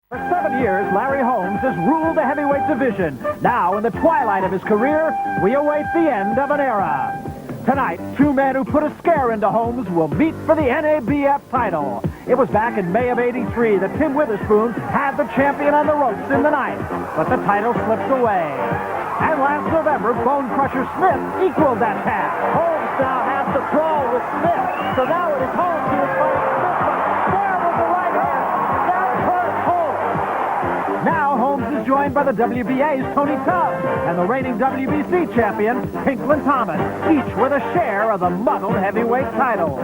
For 7 years, Larry Holmes has ruled the heavyweight division. Now, in the twilight of his career, we await the end of an era. Tonight, two men who put a scare into Holmes will meet for the NABF title. It was back in May of '83 that Tim Witherspoon had the champion on the ropes in the night, but the title slipped away. And last November, Bonecrusher Smith equaled that task. Holmes now has to brawl with Smith, so now it is Holmes who is fighting Smith, but there was the right hand. That hurt Holmes. Now Holmes is joined by the WBA's Tony Tubbs and the reigning WBC champion, Pinklin Thomas, each with a share of the muddled heavyweight title.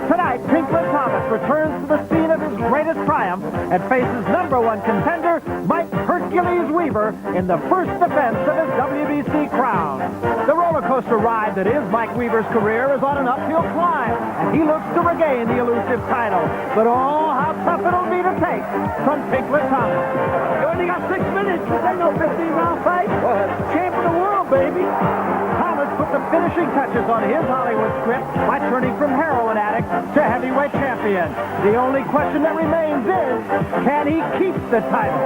Tonight, Pinklin Thomas returns to the scene of his greatest triumph and faces #1 contender, Mike Hercules Weaver, in the first defense of his WBC crown. The roller coaster ride that is Mike Weaver's career is on an uphill climb, and he looks to regain the elusive title. But oh, how tough it'll be to take from Pinklin Thomas. You only got 6 minutes. This ain't no 15-round fight. Champ of the world, baby. Thomas put the finishing touches on his Hollywood script by turning from heroin addict to heavyweight champion. The only question that remains is, can he keep the title?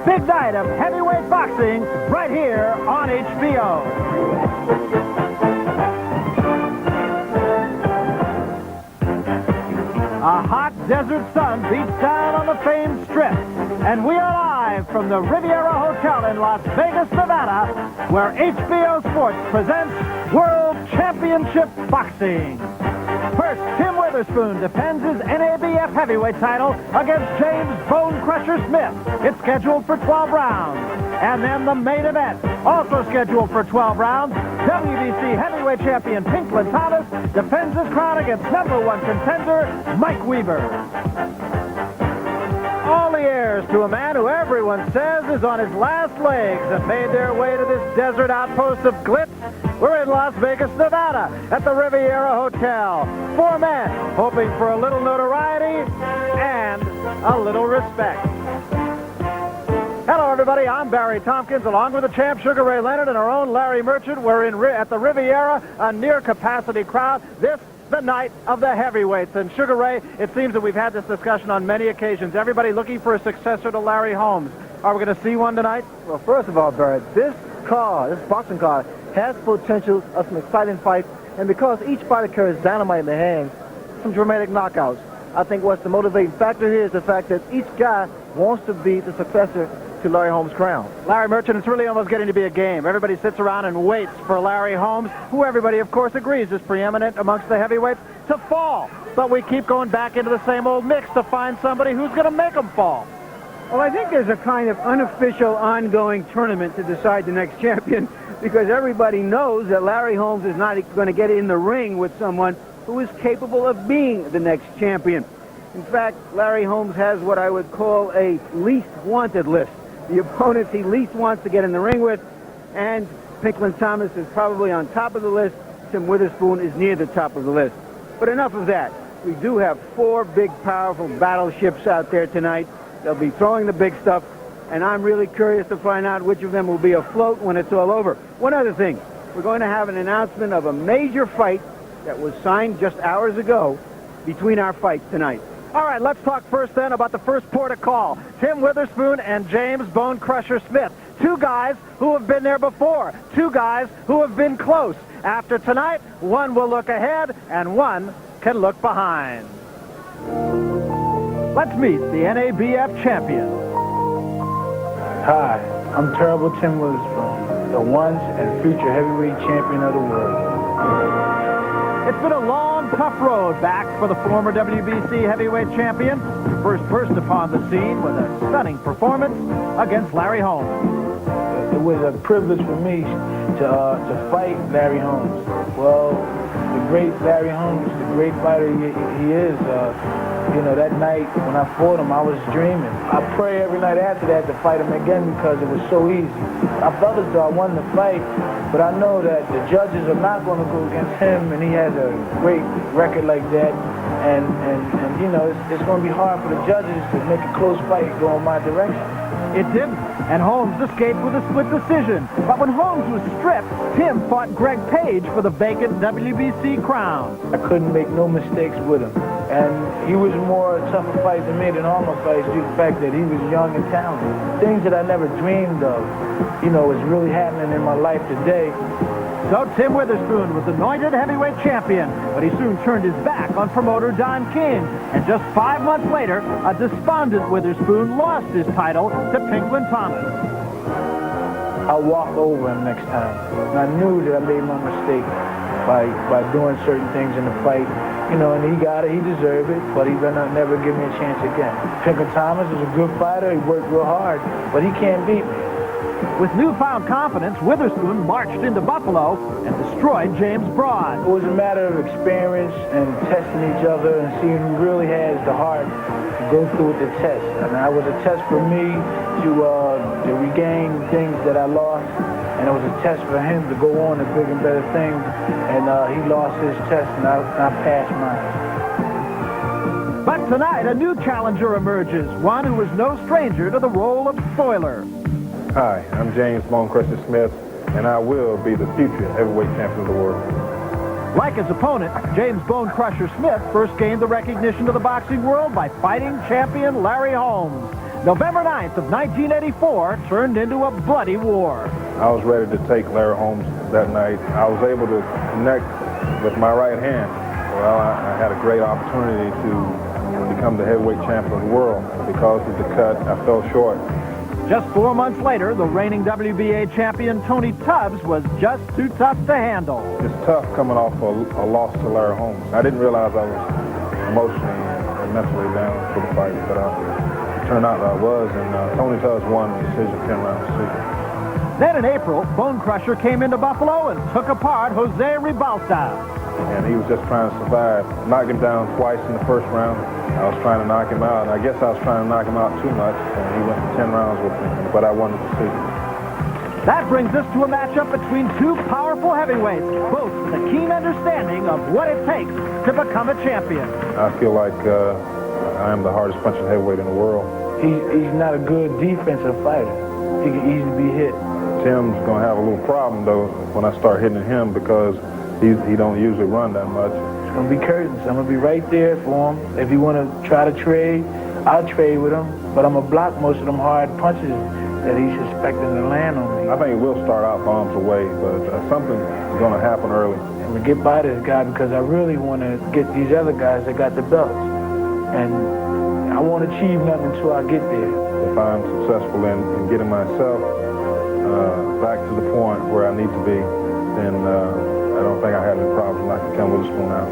Big night of heavyweight boxing right here on HBO. A hot desert sun beats down on the famed Strip, and we are live from the Riviera Hotel in Las Vegas, Nevada, where HBO Sports presents World Championship Boxing. First, Tim Witherspoon defends his NABF heavyweight title against James Bonecrusher Smith. It's scheduled for 12 rounds. And then the main event, also scheduled for 12 rounds, WBC heavyweight champion Pinklin Thomas defends his crown against #1 contender Mike Weaver. All the heirs to a man who everyone says is on his last legs have made their way to this desert outpost of glitz. We're in Las Vegas, Nevada, at the Riviera Hotel. 4 men hoping for a little notoriety and a little respect. Hello, everybody. I'm Barry Tompkins, along with the champ Sugar Ray Leonard and our own Larry Merchant. We're at the Riviera, a near-capacity crowd. This the night of the heavyweights. And Sugar Ray, it seems that we've had this discussion on many occasions. Everybody looking for a successor to Larry Holmes. Are we going to see one tonight? Well, first of all, Barry, this boxing card, has potential of some exciting fights, and because each fighter carries dynamite in their hands, some dramatic knockouts. I think what's the motivating factor here is the fact that each guy wants to be the successor to Larry Holmes' crown. Larry Merchant, it's really almost getting to be a game. Everybody sits around and waits for Larry Holmes, who everybody, of course, agrees is preeminent amongst the heavyweights, to fall. But we keep going back into the same old mix to find somebody who's going to make him fall. Well, I think there's a kind of unofficial ongoing tournament to decide the next champion, because everybody knows that Larry Holmes is not going to get in the ring with someone who is capable of being the next champion. In fact, Larry Holmes has what I would call a least wanted list. The opponents he least wants to get in the ring with, and Pinklin Thomas is probably on top of the list. Tim Witherspoon is near the top of the list. But enough of that. We do have 4 big, powerful battleships out there tonight. They'll be throwing the big stuff, and I'm really curious to find out which of them will be afloat when it's all over. One other thing, we're going to have an announcement of a major fight that was signed just hours ago between our fights tonight. All right, let's talk first then about the first port of call. Tim Witherspoon and James Bonecrusher Smith. 2 guys who have been there before. 2 guys who have been close. After tonight, one will look ahead and one can look behind. Let's meet the NABF champion. Hi, I'm Terrible Tim Witherspoon, the once and future heavyweight champion of the world. It's been a long, tough road back for the former WBC heavyweight champion, who first burst upon the scene with a stunning performance against Larry Holmes. It was a privilege for me to fight Larry Holmes. Well, the great Larry Holmes, the great fighter he is, you know, that night when I fought him, I was dreaming. I pray every night after that to fight him again because it was so easy. I felt as though I won the fight, But I know that the judges are not going to go against him, and he has a great record like that. And you know, it's going to be hard for the judges to make a close fight go in my direction. It didn't, and Holmes escaped with a split decision. But when Holmes was stripped, Tim fought Greg Page for the vacant WBC crown. I couldn't make no mistakes with him. And he was more a tougher fight than me than all my fights due to the fact that he was young and talented. Things that I never dreamed of, you know, is really happening in my life today. So Tim Witherspoon was anointed heavyweight champion, but he soon turned his back on promoter Don King. And just 5 months later, a despondent Witherspoon lost his title to Pinklin Thomas. I'll walk over him next time. And I knew that I made my mistake by doing certain things in the fight. You know, and he got it, he deserved it, but he better never give me a chance again. Pinklin Thomas is a good fighter, he worked real hard, but he can't beat me. With newfound confidence, Witherspoon marched into Buffalo and destroyed James Broad. It was a matter of experience and testing each other and seeing who really has the heart to go through with the test. And that was a test for me to regain things that I lost, and it was a test for him to go on to bigger and better things. And he lost his test, and I passed mine. But tonight, a new challenger emerges, one who is no stranger to the role of spoiler. Hi, I'm James Bonecrusher Smith, and I will be the future heavyweight champion of the world. Like his opponent, James Bonecrusher Smith first gained the recognition of the boxing world by fighting champion Larry Holmes. November 9th of 1984 turned into a bloody war. I was ready to take Larry Holmes that night. I was able to connect with my right hand. Well, I had a great opportunity to become the heavyweight champion of the world. Because of the cut, I fell short. Just 4 months later, the reigning WBA champion Tony Tubbs was just too tough to handle. It's tough coming off a loss to Larry Holmes. I didn't realize I was emotionally and mentally down for the fight, but it turned out I was, and Tony Tubbs won the decision, 10-round decision. Then in April, Bonecrusher came into Buffalo and took apart Jose Ribalta. And he was just trying to survive. Knocked him down twice in the first round. I was trying to knock him out. I guess I was trying to knock him out too much, and he went for 10 rounds with me, but I won the decision. That brings us to a matchup between two powerful heavyweights, both with a keen understanding of what it takes to become a champion. I feel like I am the hardest punching heavyweight in the world. He's not a good defensive fighter. He can easily be hit. Tim's going to have a little problem, though, when I start hitting him because he don't usually run that much. It's going to be curtains. I'm going to be right there for him. If you want to try to trade, I'll trade with him. But I'm going to block most of them hard punches that he's expecting to land on me. I think he will start out bombs away, but something's going to happen early. I'm going to get by this guy because I really want to get these other guys that got the belts. And I won't achieve nothing until I get there. If I'm successful in getting myself back to the point where I need to be, then I don't think I have any problem knocking Ken Witherspoon out.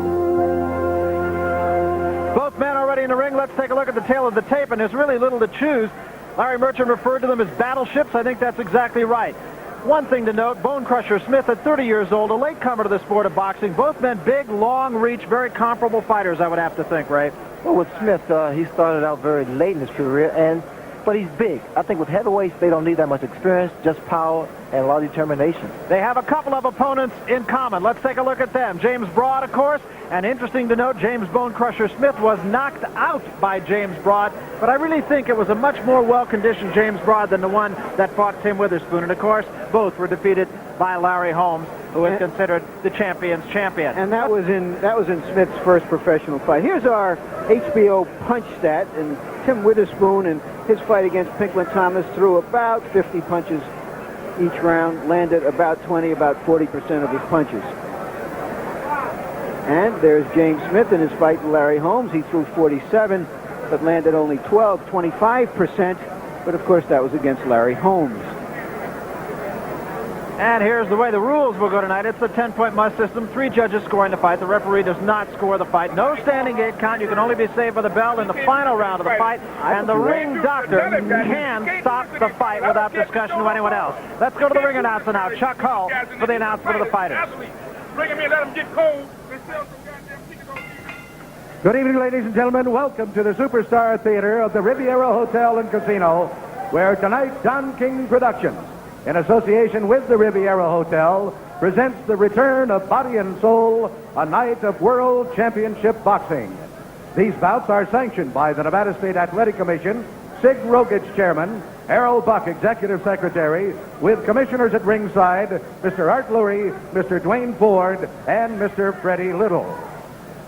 Both men are ready in the ring. Let's take a look at the tail of the tape, and there's really little to choose. Larry Merchant referred to them as battleships. I think that's exactly right. One thing to note, Bonecrusher Smith at 30 years old, a latecomer to the sport of boxing. Both men big, long reach, very comparable fighters, I would have to think, right? Well, with Smith, he started out very late in his career, but he's big. I think with heavyweights, they don't need that much experience, just power and a lot of determination. They have a couple of opponents in common. Let's take a look at them. James Broad, of course, and interesting to note, James Bonecrusher Smith was knocked out by James Broad, but I really think it was a much more well-conditioned James Broad than the one that fought Tim Witherspoon. And, of course, both were defeated by Larry Holmes, who is considered the champion's champion. And that was in Smith's first professional fight. Here's our HBO punch stat, and Tim Witherspoon in his fight against Pinklin Thomas threw about 50 punches each round, landed about 20, about 40% of his punches. And there's James Smith in his fight with Larry Holmes. He threw 47, but landed only 12, 25%. But, of course, that was against Larry Holmes. And here's the way the rules will go tonight. It's a 10-point must system. 3 judges scoring the fight. The referee does not score the fight. No standing gate count. You can only be saved by the bell in the final round of the fight. And the ring doctor can stop the fight without discussion to anyone else. Let's go to the ring announcer now. Chuck Hull for the announcement of the fighters. Bring him in, let him get cold. Good evening, ladies and gentlemen. Welcome to the Superstar Theater of the Riviera Hotel and Casino, where tonight Don King Productions in association with the Riviera Hotel, presents the return of Body and Soul, a night of World Championship Boxing. These bouts are sanctioned by the Nevada State Athletic Commission, Sig Rogich, Chairman, Errol Buck, Executive Secretary, with commissioners at ringside, Mr. Art Lurie, Mr. Dwayne Ford, and Mr. Freddie Little.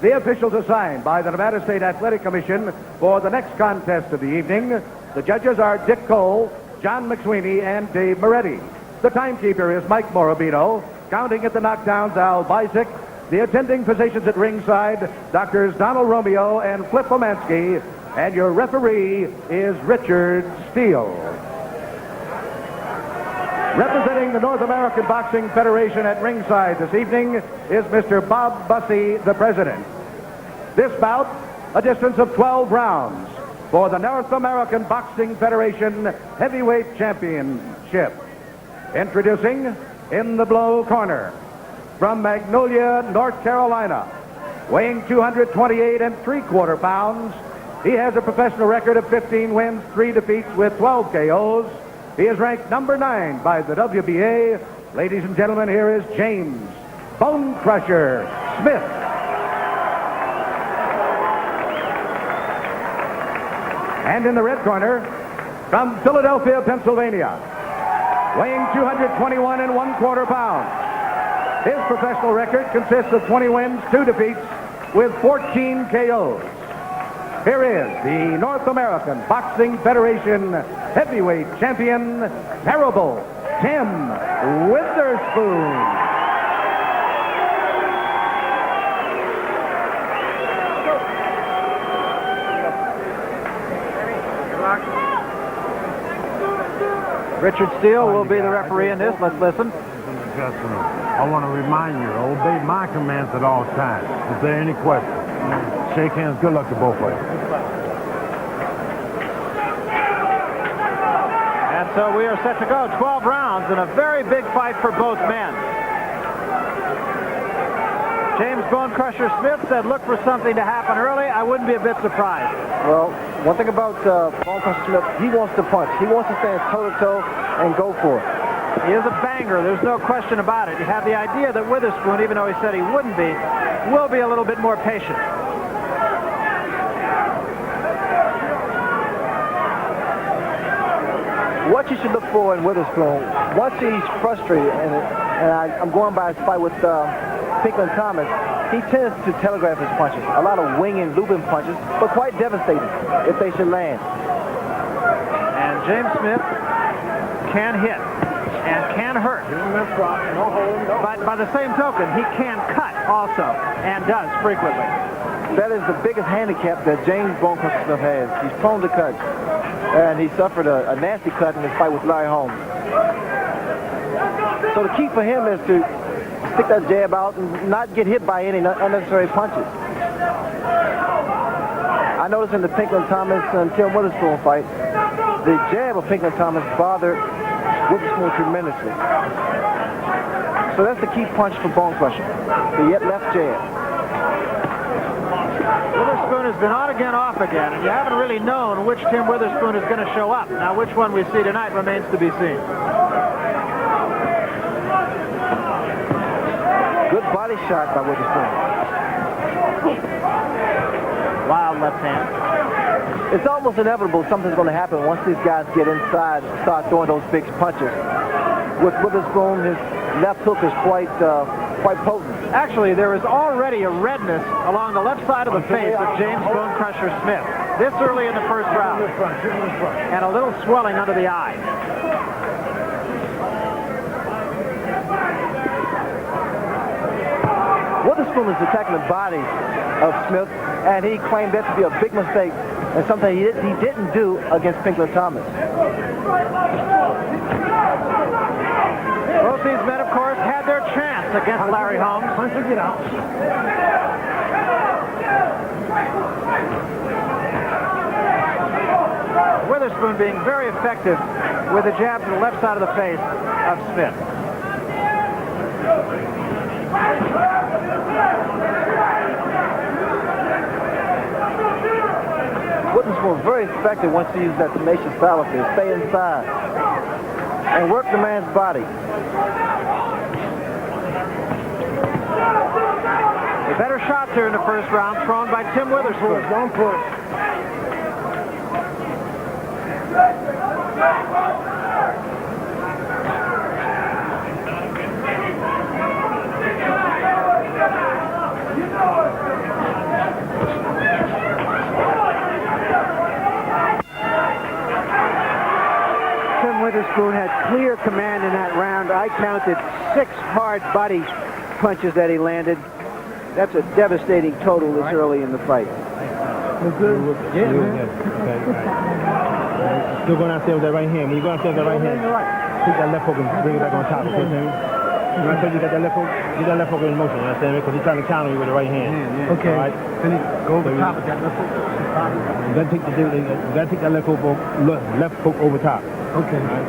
The officials assigned by the Nevada State Athletic Commission for the next contest of the evening, the judges are Dick Cole, John McSweeney, and Dave Moretti. The timekeeper is Mike Morabito. Counting at the knockdowns, Al Bizik. The attending physicians at ringside, Doctors Donald Romeo and Flip Omansky. And your referee is Richard Steele. Representing the North American Boxing Federation at ringside this evening is Mr. Bob Bussey, the president. This bout, a distance of 12 rounds for the North American Boxing Federation Heavyweight Championship. Introducing in the blue corner, from Magnolia, North Carolina, weighing 228 3/4 pounds. He has a professional record of 15 wins, 3 defeats with 12 KOs. He is ranked number 9 by the WBA. Ladies and gentlemen, here is James Bonecrusher Smith. And in the red corner, from Philadelphia, Pennsylvania, weighing 221 1/4 pounds. His professional record consists of 20 wins, 2 defeats, with 14 KOs. Here is the North American Boxing Federation Heavyweight Champion, Terrible Tim Witherspoon. Richard Steele will be the referee in this. Let's listen. I want to remind you, obey my commands at all times. Is there any question? Shake hands. Good luck to both of you. And so we are set to go. 12 rounds and a very big fight for both men. James Bonecrusher Smith said look for something to happen early. I wouldn't be a bit surprised. Well, one thing about Bonecrusher Smith, he wants to punch. He wants to stand toe-to-toe and go for it. He is a banger. There's no question about it. You have the idea that Witherspoon, even though he said he wouldn't be, will be a little bit more patient. What you should look for in Witherspoon, once he's frustrated, and I'm going by his fight with Pinklon Thomas, he tends to telegraph his punches. A lot of winging, looping punches, but quite devastating if they should land. And James Smith can hit and can hurt. But by the same token, he can cut also, and does frequently. That is the biggest handicap that James Bonecrusher Smith has. He's prone to cuts. And he suffered a nasty cut in his fight with Larry Holmes. So the key for him is to stick that jab out and not get hit by any unnecessary punches. I noticed in the Pinklon Thomas and Tim Witherspoon fight, the jab of Pinklon Thomas bothered Witherspoon tremendously. So that's the key punch for Bonecrusher, the left jab. Witherspoon has been on again, off again, and you haven't really known which Tim Witherspoon is going to show up. Now, which one we see tonight remains to be seen. Good body shot by Witherspoon. Wild left hand. It's almost inevitable something's going to happen once these guys get inside and start throwing those big punches. With Witherspoon, his left hook is quite potent. Actually, there is already a redness along the left side of the face of James Bonecrusher Smith. This early in the first round. And a little swelling under the eye. Witherspoon is attacking the body of Smith, and he claimed that to be a big mistake and something he didn't do against Pinklon Thomas. Both these men, of course, had their chance against Larry Holmes. Get out. Witherspoon being very effective with a jab to the left side of the face of Smith. Witherspoon was very effective once he used that tenacious salad to stay inside. and work the man's body. The better shots here in the first round thrown by Tim Witherspoon. Don't push. Tim Witherspoon had clear command in that round. I counted 6 hard body punches that he landed. That's a devastating total this early in the fight. Yeah, man. Okay, still going out there with that right hand. When you go out there with that right hand, take that left hook and bring it back on top. Okay, Sammy? When I tell you, get that left hook, get that left hook in motion. You understand me? Because he's trying to counter you with the right hand. Okay. All right? Then he go over top of that left hook. You gotta take that left hook over top. Okay. Right?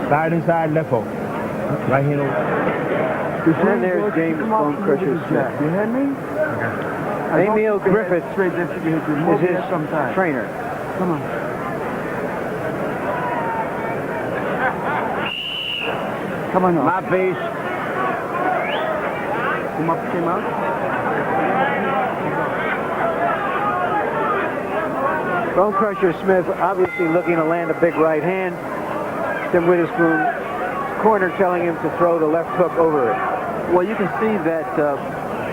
Slide inside, left hook. Right hand over. And there's James Bonecrusher Smith. You heard me? Emil Griffith is his trainer. Come on. Come on. My base. Come up, came out. Bonecrusher Smith obviously looking to land a big right hand. Tim Witherspoon corner telling him to throw the left hook over it. Well, you can see that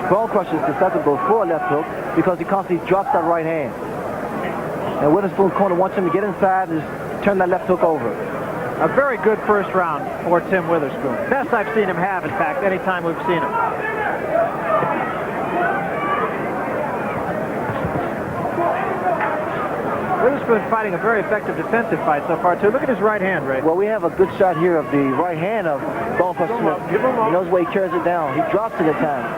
Bonecrusher is susceptible for a left hook because he constantly drops that right hand. And Witherspoon corner wants him to get inside and just turn that left hook over. A very good first round for Tim Witherspoon. Best I've seen him have, in fact, any time we've seen him. Witherspoon fighting a very effective defensive fight so far, too. Look at his right hand, Ray. Well, we have a good shot here of the right hand of Bonecrusher Smith. He knows where he carries it down. He drops it at times.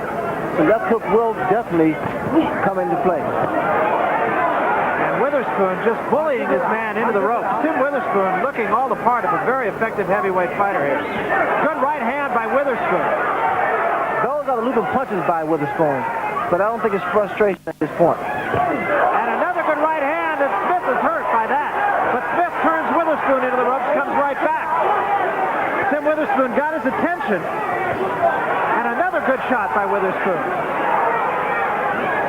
So left hook will definitely come into play. And Witherspoon just bullying his man into the ropes. Tim Witherspoon looking all the part of a very effective heavyweight fighter here. Good right hand by Witherspoon. Those are the looping punches by Witherspoon, but I don't think it's frustration at this point. And another good right hand, and Smith is hurt by that. But Smith turns Witherspoon into the ropes, comes right back. Tim Witherspoon got his attention. And another good shot by Witherspoon.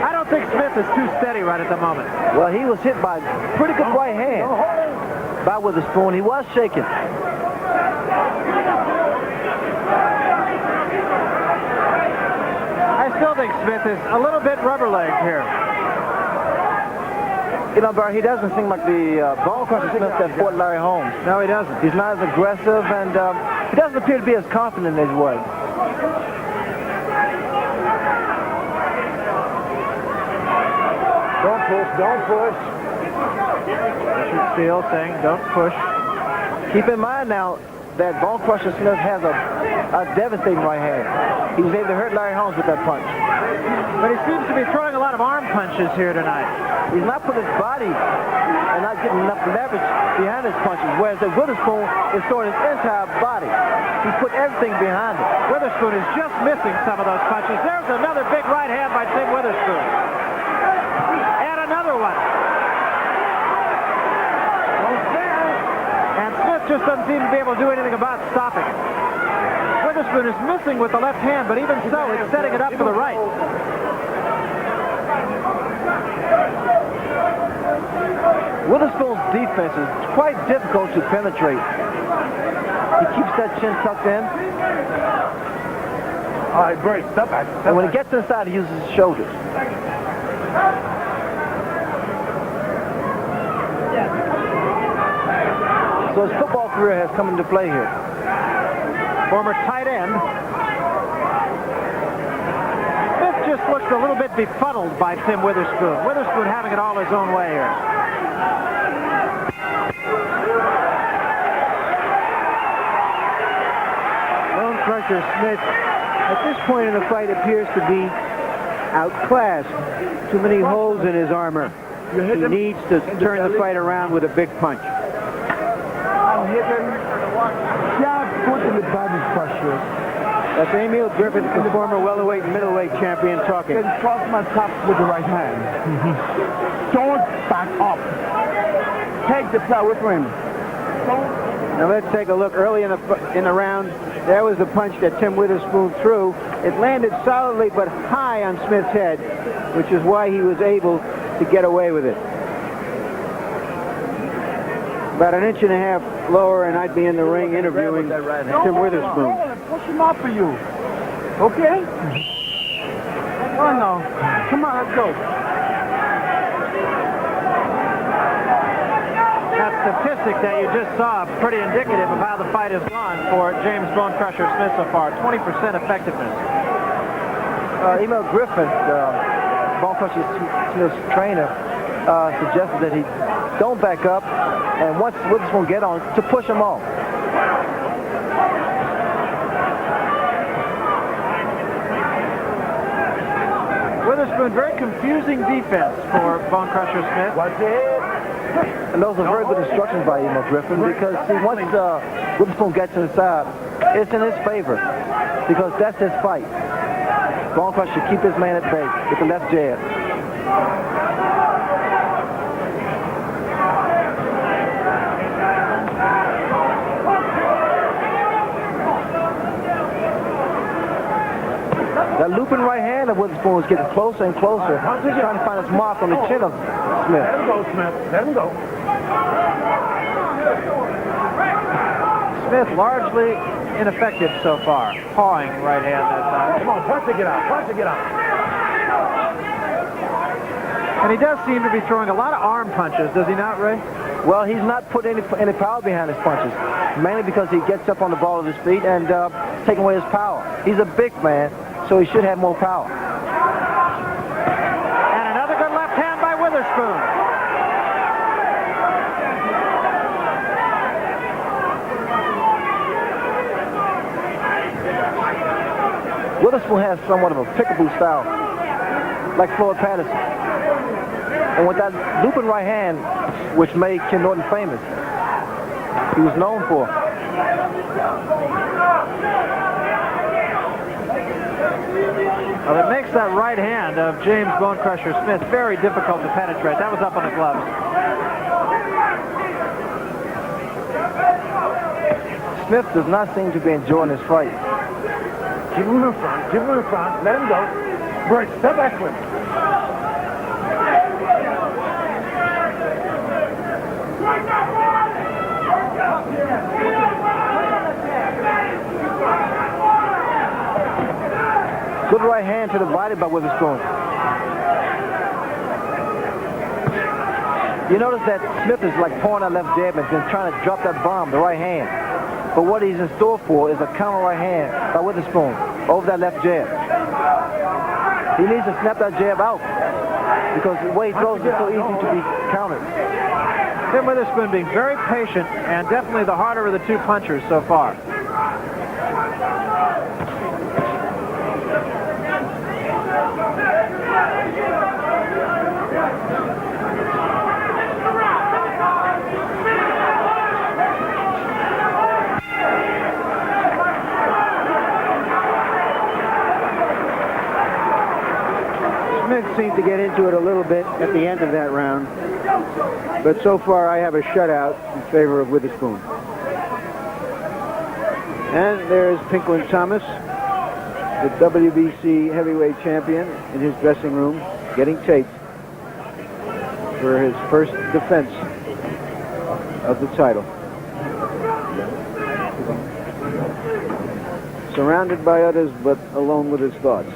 I don't think Smith is too steady right at the moment. Well, he was hit by a pretty good right hand by Witherspoon. He was shaking. I still think Smith is a little bit rubber-legged here. You know, Barry, he doesn't seem like the Bonecrusher Smith that fought Larry Holmes. No, he doesn't. He's not as aggressive, and he doesn't appear to be as confident as he was. Don't push, don't push. Richard Steele saying, don't push. Keep in mind now that Bonecrusher Smith has a devastating right hand. He was able to hurt Larry Holmes with that punch. But he seems to be throwing a lot of arm punches here tonight. He's not putting his body and not getting enough leverage behind his punches, whereas the Witherspoon is throwing his entire body. He put everything behind it. Witherspoon is just missing some of those punches. There's another big right hand by Tim Witherspoon. And another one. And Smith just doesn't seem to be able to do anything about stopping it. Witherspoon is missing with the left hand, but even so, it's setting it up for the right. Witherspoon's defense is quite difficult to penetrate. He keeps that chin tucked in. All right, break. Step back. And when he gets inside, he uses his shoulders. So his football career has come into play here. Former tight end. Smith just looks a little bit befuddled by Tim Witherspoon. Witherspoon having it all his own way here. Bonecrusher Smith, at this point in the fight, appears to be outclassed. Too many holes in his armor. He needs to turn the fight around with a big punch. I'm hitting. Yeah, put him with body pressure. That's Emil Griffith, the former welterweight and middleweight champion, talking. Then cross my top with the right hand. Don't back up. Take the power with him. Don't Now let's take a look early in the round. There was the punch that Tim Witherspoon threw. It landed solidly but high on Smith's head, which is why he was able to get away with it. About an inch and a half lower, and I'd be in the ring interviewing Tim Witherspoon. Push him up for you. Okay? Oh, no. Come on, let's go. That statistic that you just saw, pretty indicative of how the fight has gone for James Bonecrusher Smith so far. 20% effectiveness. Emil Griffin, Bonecrusher Smith's trainer, suggested that he don't back up, and once Witherspoon get on, to push him off. Witherspoon, very confusing defense for Bonecrusher Smith. Watch it. And those are very good instructions by Emil Griffin, because see, once Witherspoon gets inside, it's in his favor, because that's his fight. Bonecrusher should keep his man at bay with the left jab. That looping right hand of Witherspoon is getting closer and closer. He's trying to find his mark on the chin of Smith. Let him go, Smith. Let him go. Smith largely ineffective so far. Pawing right hand that time. Come on, punch to get out. Punch to get out. And he does seem to be throwing a lot of arm punches, does he not, Ray? Well, he's not putting any power behind his punches, mainly because he gets up on the ball of his feet and taking away his power. He's a big man, so he should have more power. And another good left hand by Witherspoon. Witherspoon has somewhat of a pickaboo style, like Floyd Patterson. And with that looping right hand, which made Ken Norton famous, he was known for. Well, it makes that right hand of James Bonecrusher Smith very difficult to penetrate. That was up on the gloves. Smith does not seem to be enjoying this fight. Keep him in front. Keep him in front. Let him go. Break. Step back with him. Good right hand to the body by Witherspoon. You notice that Smith is like pouring that left jab and then trying to drop that bomb, the right hand. But what he's in store for is a counter right hand by Witherspoon over that left jab. He needs to snap that jab out because the way he throws is so easy to be countered. Tim Witherspoon being very patient and definitely the harder of the two punchers so far. Smith seemed to get into it a little bit at the end of that round, but so far I have a shutout in favor of Witherspoon. And there's Pinklin Thomas, the WBC heavyweight champion, in his dressing room, getting taped for his first defense of the title. Surrounded by others, but alone with his thoughts.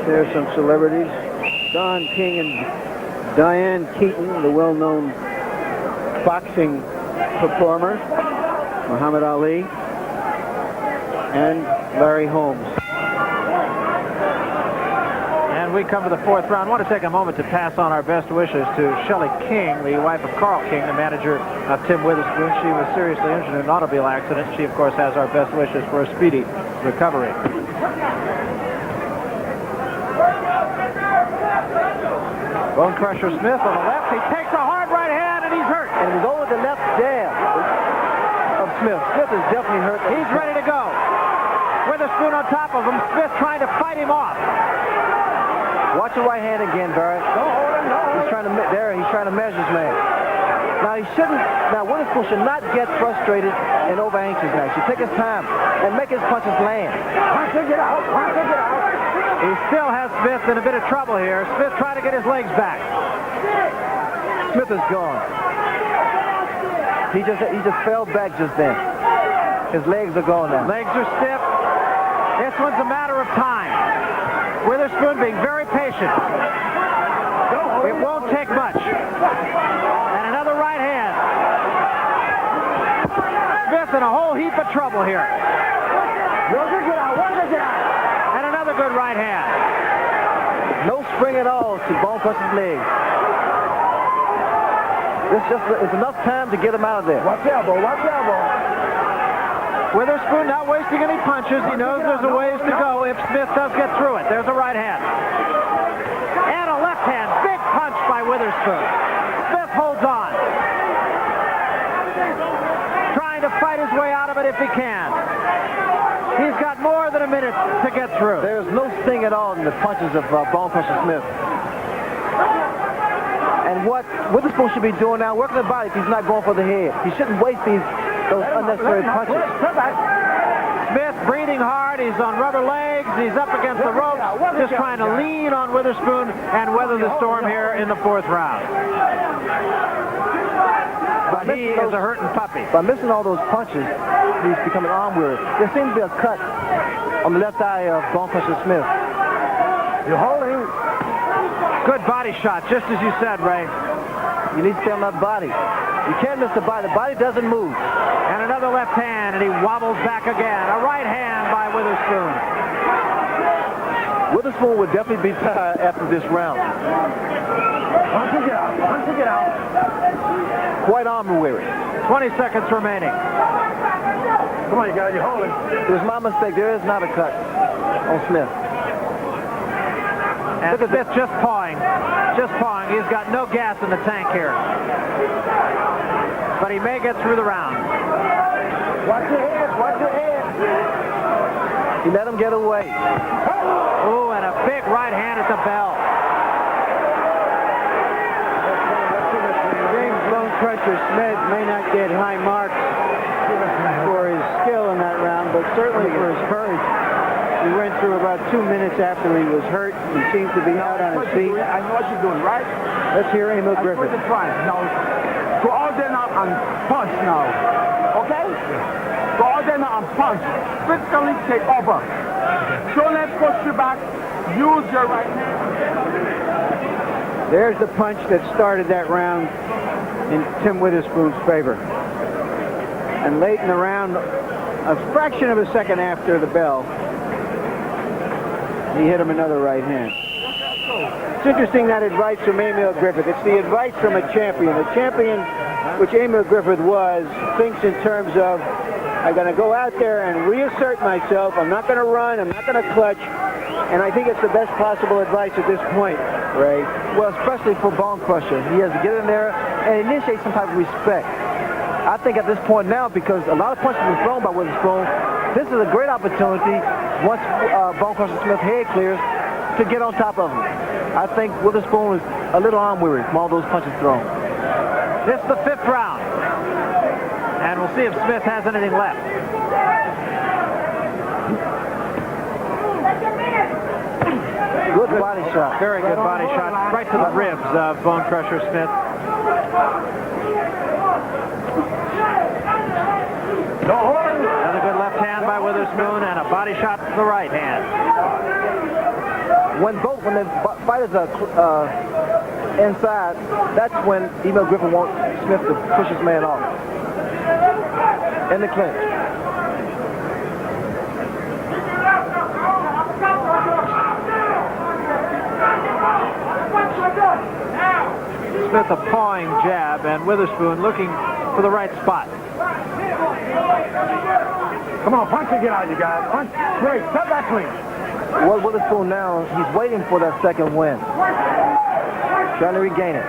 There's some celebrities. Don King and Diane Keaton, the well-known boxing performer. Muhammad Ali. And Larry Holmes. And we come to the fourth round. I want to take a moment to pass on our best wishes to Shelley King, the wife of Carl King, the manager of Tim Witherspoon. She was seriously injured in an automobile accident. She, of course, has our best wishes for a speedy recovery. Bonecrusher Smith on the left. He takes a hard right hand, and he's hurt. And it was over the left jab of Smith. Smith is definitely hurt. He's ready to go. Witherspoon top of him. Smith trying to fight him off. Watch the right hand again, Barrett. He's trying to measure his man. Now he shouldn't. Now Witherspoon should not get frustrated and over anxious. Now he should take his time and make his punches land. Punch it out. Punch it out. He still has Smith in a bit of trouble here. Smith trying to get his legs back. Smith is gone. He just fell back just then. His legs are gone now. Legs are stiff. This one's a matter of time. Witherspoon being very patient. It won't take much. And another right hand. Smith in a whole heap of trouble here. And another good right hand. No spring at all to Bonecrusher's legs. It's enough time to get him out of there. Watch elbow. Watch elbow. Witherspoon not wasting any punches. He knows there's a ways to go if Smith does get through it. There's a right hand. And a left hand. Big punch by Witherspoon. Smith holds on. Trying to fight his way out of it if he can. He's got more than a minute to get through. There's no sting at all in the punches of Bonecrusher Smith. And what Witherspoon should be doing now, working the body if he's not going for the head. He shouldn't waste those unnecessary punches. Smith breathing hard. He's on rubber legs. He's up against the ropes. Just trying to lean on Witherspoon and weather the storm here in the fourth round. But he is a hurting puppy. By missing all those punches, he's becoming arm weary. There seems to be a cut on the left eye of Bonecrusher Smith. You're holding. Good body shot, just as you said, Ray. You need to stay on that body. You can't miss the body. The body doesn't move. And another left hand, and he wobbles back again. A right hand by Witherspoon. Witherspoon would definitely be tired after this round. Punch it out. Punch it out. Quite arm weary. 20 seconds remaining. Come on, you guys. You're holding. It was my mistake. There is not a cut on Smith. And Smith just pawing. Just pawing. He's got no gas in the tank here. But he may get through the round. Watch your head. Watch your head. He let him get away. Oh, and a big right hand at the bell. James Bonecrusher Smith may not get high marks for his skill in that round, but certainly for his courage. He went through about 2 minutes after he was hurt. He seems to be out on his feet. I know what you're doing, right? Let's hear Emil Griffith. Now, go out there now and punch now. Okay? Go out there now and punch. Physically take over. Don't let push you back. Use your right hand. There's the punch that started that round in Tim Witherspoon's favor. And late in the round, a fraction of a second after the bell, he hit him another right hand. It's interesting, that advice from Emil Griffith. It's the advice from a champion. A champion, which Emil Griffith was, thinks in terms of, I'm going to go out there and reassert myself. I'm not going to run. I'm not going to clutch. And I think it's the best possible advice at this point, Ray. Well, especially for Bonecrusher. He has to get in there and initiate some type of respect. I think at this point now, because a lot of punches have been thrown by Witherspoon, this is a great opportunity, once Bonecrusher Smith's head clears, to get on top of him. I think Witherspoon is a little arm weary from all those punches thrown. This is the fifth round. And we'll see if Smith has anything left. Good body shot. Very good body shot. Right to the ribs of Bonecrusher Smith. Another good left hand by Witherspoon and a body shot to the right hand. When the fighters are inside, that's when Emil Griffith wants Smith to push his man off. In the clinch. Smith a pawing jab, and Witherspoon looking for the right spot. Come on, punch and get out, you guys. Punch. Great. Step back clean. Well, Witherspoon now, he's waiting for that second win. Trying to regain it.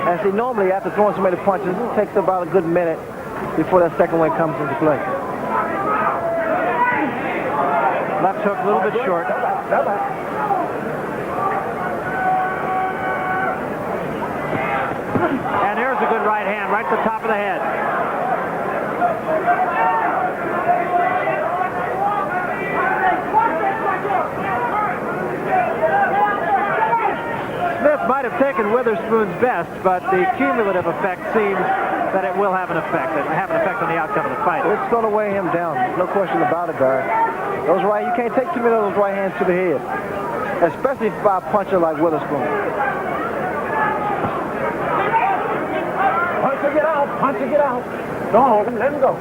And see, normally after throwing so many punches, it takes about a good minute before that second one comes into play. Left hook a little bit short. And there's a good right hand right to the top of the head. Smith might have taken Witherspoon's best, but the cumulative effect seems that it will have an effect. It will have an effect on the outcome of the fight. It's going to weigh him down. No question about it, guard. Those right, you can't take too many of those right hands to the head, especially by a puncher like Witherspoon. Punch it out. Punch it out. Don't hold him. Let him go.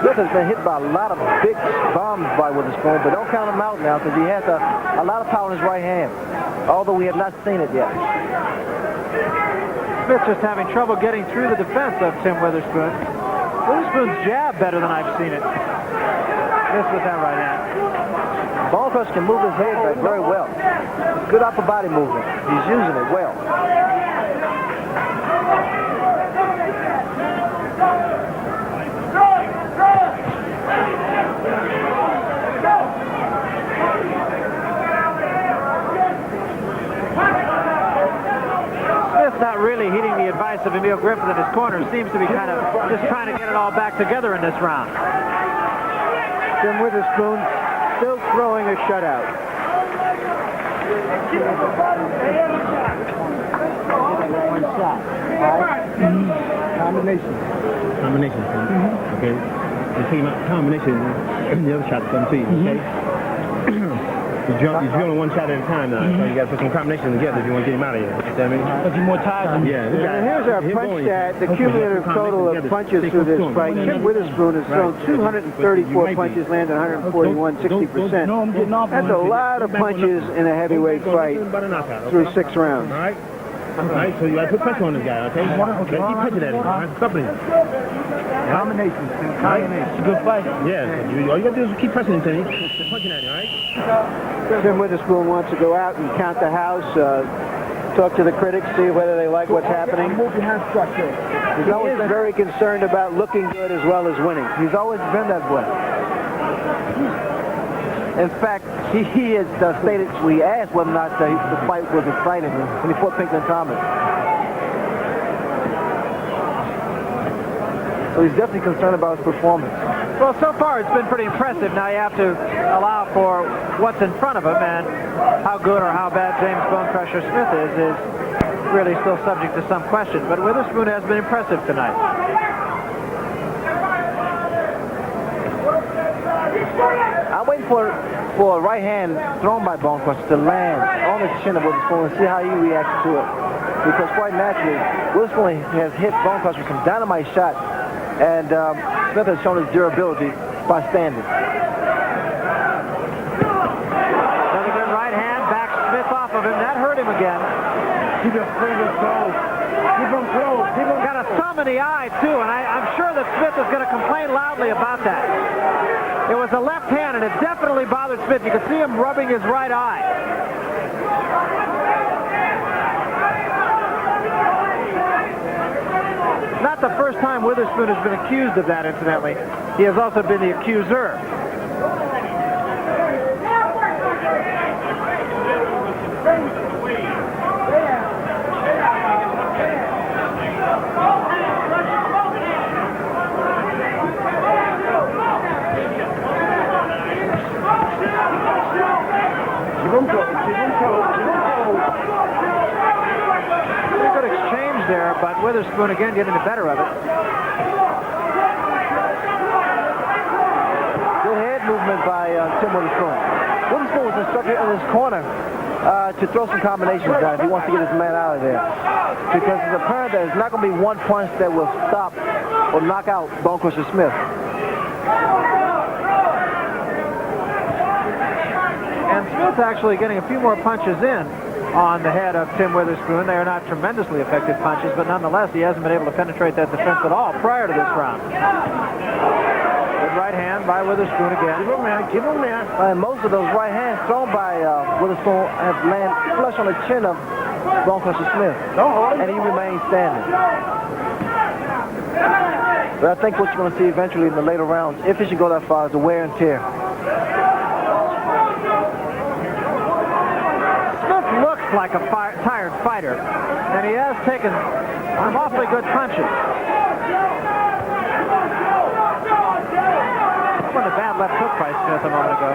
Smith has been hit by a lot of big bombs by Witherspoon, but don't count him out now because he has a lot of power in his right hand, although we have not seen it yet. Smith just having trouble getting through the defense of Tim Witherspoon. Witherspoon's jab better than I've seen it. Missed with that right hand. Bonecrusher can move his head back very well. Good upper body movement. He's using it well. Smith's not really heeding the advice of Emil Griffith in his corner. Seems to be kind of just trying to get it all back together in this round. Tim Witherspoon still throwing a shutout. One shot. Combination. Combination. Okay. You take him out combination, and the other shot comes to you. Okay. You're drilling one shot at a time now, so you got to put some combinations together if you want to get him out of here. You know what I mean? Because you're more tired. Yeah. And here's our punch stat, the cumulative total of punches through this fight. Tim Witherspoon has thrown 234 punches, landed 141, 60%. That's a lot of punches in a heavyweight fight through 6 rounds. All right, so you got to put pressure on this guy, okay? Keep punching at him. Something. Combinations. It's a good fight. Yeah. All you got to do is keep pressing him, Timmy. Keep punching at him, all right? Tim Witherspoon wants to go out and count the house, talk to the critics, see whether they like what's happening. Move your hand structure. He's always very concerned about looking good as well as winning. He's always been that way. In fact, he has stated, we asked whether or not the fight was exciting when he fought Pinklon Thomas. So he's definitely concerned about his performance. Well, so far it's been pretty impressive. Now you have to allow for what's in front of him, and how good or how bad James Bonecrusher Smith is really still subject to some question. But Witherspoon has been impressive tonight. I'm waiting for a right hand thrown by Bonecrusher to land on the chin of Witherspoon and see how he reacts to it. Because quite naturally, Witherspoon has hit Bonecrusher with some dynamite shots, and Smith has shown his durability by standing. Another good right hand, back Smith off of him. That hurt him again. Keep your fingers closed. Keep them closed. Got a thumb in the eye, too, and I'm sure that Smith is going to complain loudly about that. It was a left hand, and it definitely bothered Smith. You could see him rubbing his right eye. Not the first time Witherspoon has been accused of that, incidentally. He has also been the accuser. Pretty good exchange there, but Witherspoon again getting the better of it. Good head movement by Tim Witherspoon. Witherspoon was instructed in his corner to throw some combinations down if he wants to get his man out of there. Because it's apparent that it's not going to be one punch that will stop or knock out Bonecrusher Smith. And Smith actually getting a few more punches in on the head of Tim Witherspoon. They are not tremendously effective punches, but nonetheless, he hasn't been able to penetrate that defense at all prior to this round. Good right hand by Witherspoon again. Give him man. Give him man. And most of those right hands thrown by Witherspoon have landed flush on the chin of Bonecrusher Smith. Don't hold him. And he remains standing. But I think what you're going to see eventually in the later rounds, if it should go that far, is the wear and tear. Smith looks like a tired fighter, and he has taken some awfully good punches. That was a bad left hook by Smith a moment ago.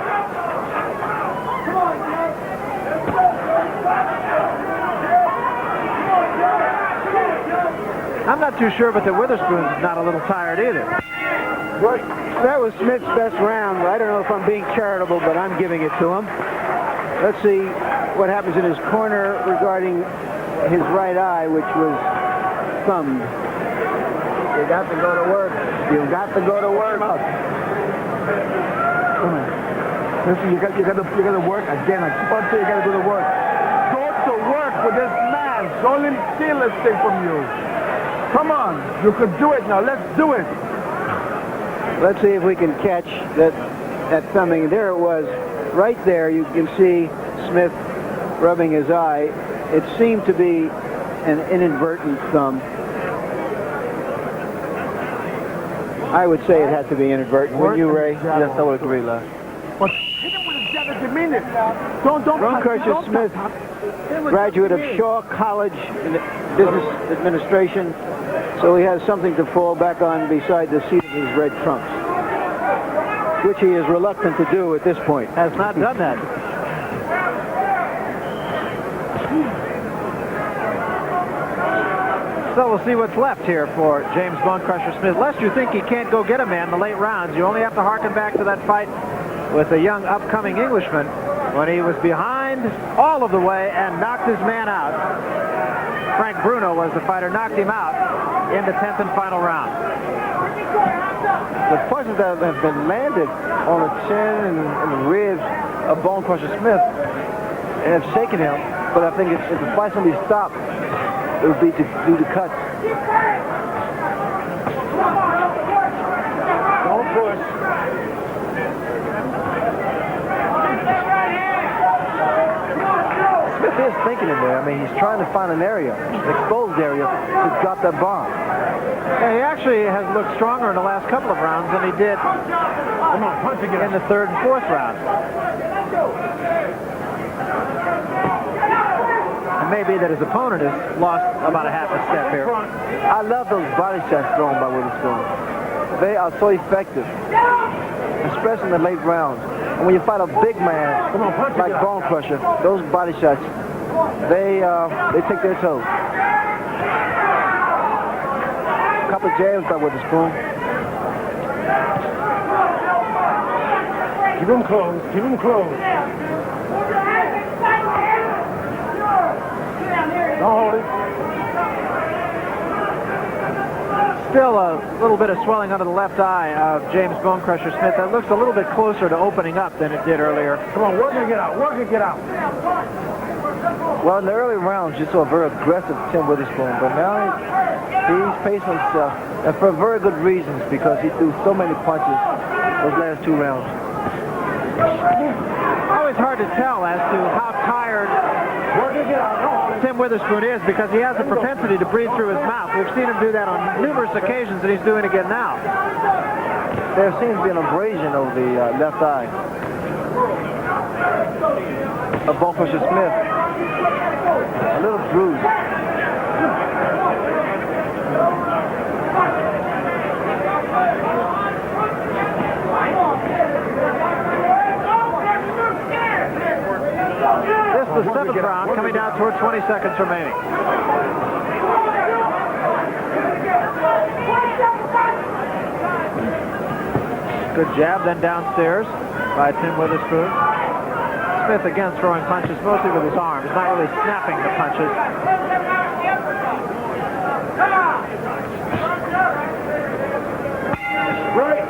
I'm not too sure, but the Witherspoon's not a little tired either. That was Smith's best round. I don't know if I'm being charitable, but I'm giving it to him. Let's see what happens in his corner regarding his right eye, which was thumbed. You got to go to work. You got to go to work. Listen, you got to work again. I keep on saying you got to go to work. Go to work with this man. Don't let him steal this thing from you. Come on, you could do it now. Let's do it. Let's see if we can catch that thumbing. There it was. Right there, you can see Smith rubbing his eye. It seemed to be an inadvertent thumb. I would say it had to be inadvertent. Wouldn't you, Ray? Yes, I would agree, Les. But hit him with his jab at the minute. Don't Bonecrusher Smith, graduate of Shaw College in Business Administration, so he has something to fall back on beside the seat of his red trunks, which he is reluctant to do at this point. Has not done that. So we'll see what's left here for James Bonecrusher Smith. Lest you think he can't go get a man in the late rounds, you only have to harken back to that fight with a young upcoming Englishman when he was behind all of the way and knocked his man out. Frank Bruno was the fighter, knocked him out in the 10th and final round. The punches that have been landed on the chin and the ribs of Bonecrusher Smith have shaken him, but I think if the fight's going to be stopped, it would be due to cuts. Don't push. Smith is thinking in there. I mean, he's trying to find an area, an exposed area, to drop that bomb. Yeah, he actually has looked stronger in the last couple of rounds than he did in the 3rd and 4th round. It may be that his opponent has lost about a half a step here. I love those body shots thrown by Witherspoon. They are so effective, especially in the late rounds. And when you fight a big man like Bonecrusher, those body shots, they take their toll. A couple of jabs by Witherspoon. Keep him close. Keep him close. Don't hold it. Still a little bit of swelling under the left eye of James Bonecrusher Smith. That looks a little bit closer to opening up than it did earlier. Come on, work and get out. Work and get out. Well, in the early rounds, you saw a very aggressive Tim Witherspoon, but now he's pacing himself, and for very good reasons, because he threw so many punches those last 2 rounds. Always hard to tell as to how tired Tim Witherspoon is, because he has a propensity to breathe through his mouth. We've seen him do that on numerous occasions, and he's doing it again now. There seems to be an abrasion over the left eye of Bonecrusher Smith. A little bruise. This is the 7th round, coming down toward 20 seconds remaining. Good jab, then downstairs by Tim Witherspoon. Smith again throwing punches, mostly with his arms, not really snapping the punches. Right.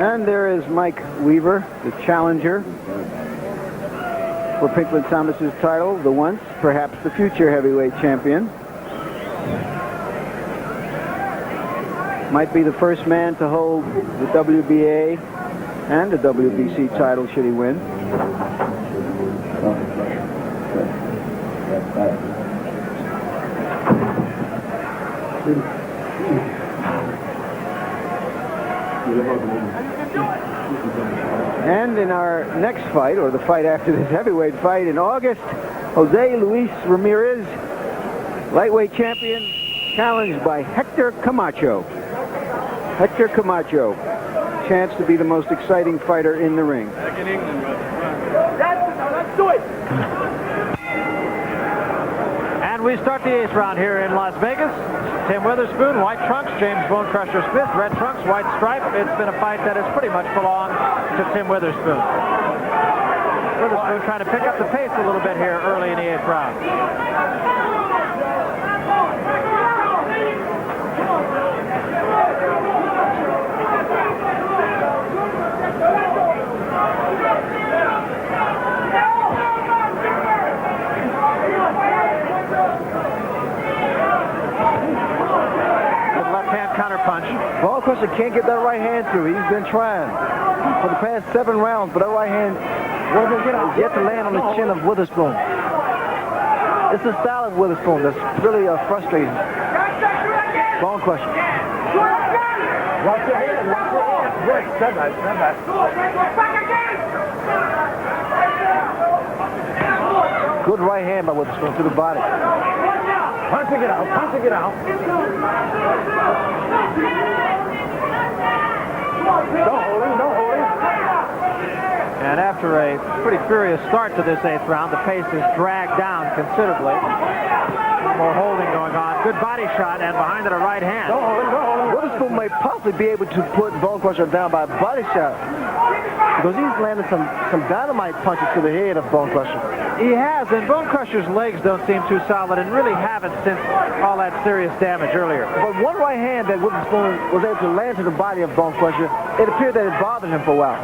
And there is Mike Weaver, the challenger for Pinkland Thomas's title, the once, perhaps the future heavyweight champion. Might be the first man to hold the WBA and the WBC title should he win. And in our next fight, or the fight after this heavyweight fight in August, Jose Luis Ramirez, lightweight champion, challenged by Hector Camacho. Hector Camacho, chance to be the most exciting fighter in the ring. Back in England, let's do it. And we start the 8th round here in Las Vegas. Tim Witherspoon, white trunks. James Bonecrusher Smith, red trunks, white stripe. It's been a fight that has pretty much belonged to Tim Witherspoon. Witherspoon trying to pick up the pace a little bit here early in the 8th round. Counterpunch. Bonecrusher can't get that right hand through. He's been trying for the past 7 rounds, but that right hand is yet to land on the chin of Witherspoon. It's the style of Witherspoon that's really frustrating. Bonecrusher. Watch your hand, watch your hand. Good, stand back, stand back. Good right hand by Witherspoon to the body. Punching it out, punching it out. Don't hold him, don't hold him. And after a pretty furious start to this 8th round, the pace is dragged down considerably. More holding going on. Good body shot, and behind it a right hand. Don't hold him, don't hold him. Witherspoon may possibly be able to put Bonecrusher down by a body shot because he's landed some dynamite punches to the head of Bonecrusher. He has, and Bonecrusher's legs don't seem too solid and really haven't since all that serious damage earlier. But one right hand that Witherspoon was able to land to the body of Bonecrusher, it appeared that it bothered him for a while.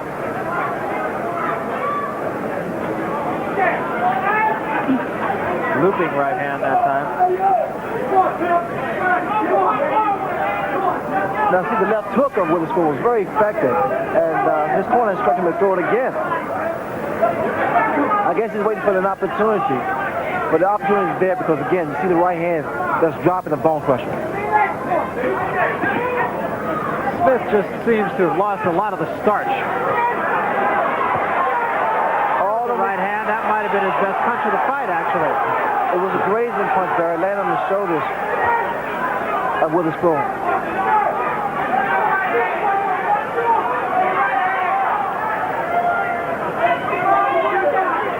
Looping right hand that time. Now see, the left hook of Witherspoon was very effective, and his corner instructed him to throw it again. I guess he's waiting for an opportunity, but the opportunity is there because, again, you see the right hand that's dropping the Bonecrusher. Smith just seems to have lost a lot of the starch. All the Right hand, that might have been his best punch of the fight, actually. It was a grazing punch there. It landed on the shoulders of Witherspoon.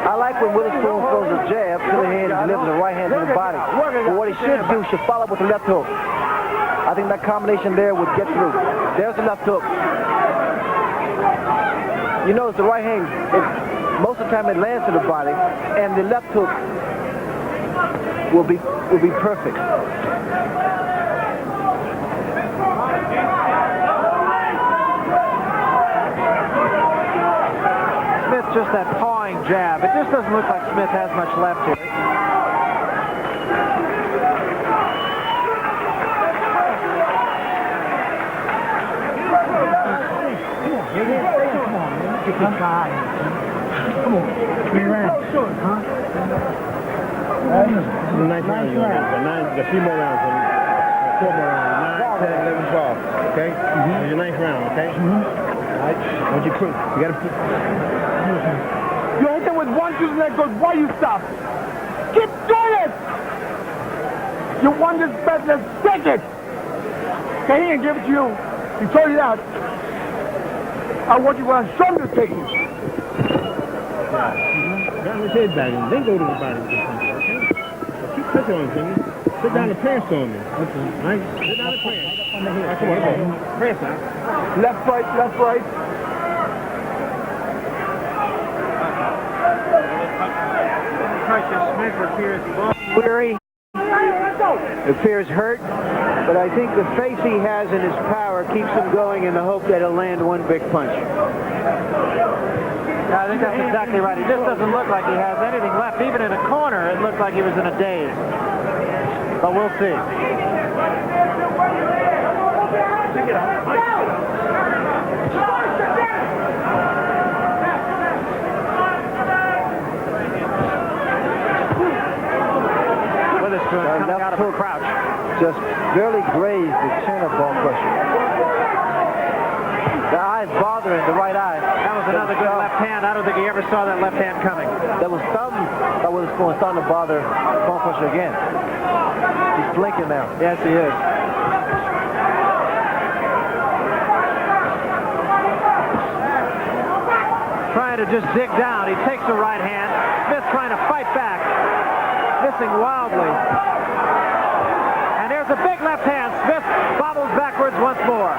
I like when Witherspoon throws a jab to the head and delivers a right hand to the body. But what he should do, should follow up with the left hook. I think that combination there would get through. There's the left hook. You notice the right hand, most of the time it lands to the body, and the left hook will be perfect. Smith just that pawing jab. It just doesn't look like Smith has much left here. Come on. 3 rounds. Huh? The 9th round. You got 3 more rounds. 4 more rounds. 9, 10, 11, 12. Okay? Your 9th round, okay? All right. Once you put, you gotta put. You hit him with 1, 2, and then goes, why you stop? Keep doing it! You won this bet, let's take it! Okay, he didn't give it to you. He told you that. I want you to show him to take it. Got his head back and then go to the body with the punch, okay? So keep pressing on him, Jimmy. Sit down and press on him. Okay. All right? Sit down and press. All right, come on. Press out. Left, right, left, right. Smith appears weary, appears hurt, but I think the face he has in his power keeps him going in the hope that he'll land one big punch. Yeah, I think that's exactly right. He just doesn't look like he has anything left. Even in a corner, it looked like he was in a daze. But we'll see. left hook crouch. just barely grazed the chin of Bonecrusher. The eye's bothering the right eye. That was another good left hand. I don't think he ever saw that left hand coming. There was something that was starting to bother Bonecrusher again. He's blinking now. Yes, he is. Trying to just dig down. He takes the right hand. Smith trying to fight back. Missing wildly. And there's a big left hand. Smith bobbles backwards once more.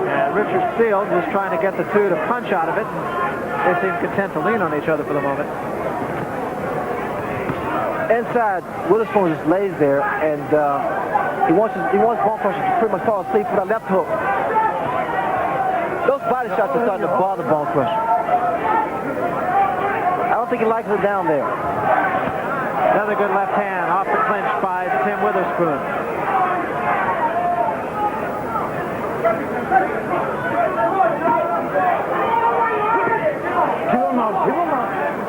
And Richard Steele just trying to get the two to punch out of it. They seem content to lean on each other for the moment. Inside, Witherspoon just lays there, and he wants Bonecrusher to pretty much fall asleep with that left hook. Those body shots are starting to bother Bonecrusher. I don't think he likes it down there. Another good left hand off the clinch by Tim Witherspoon.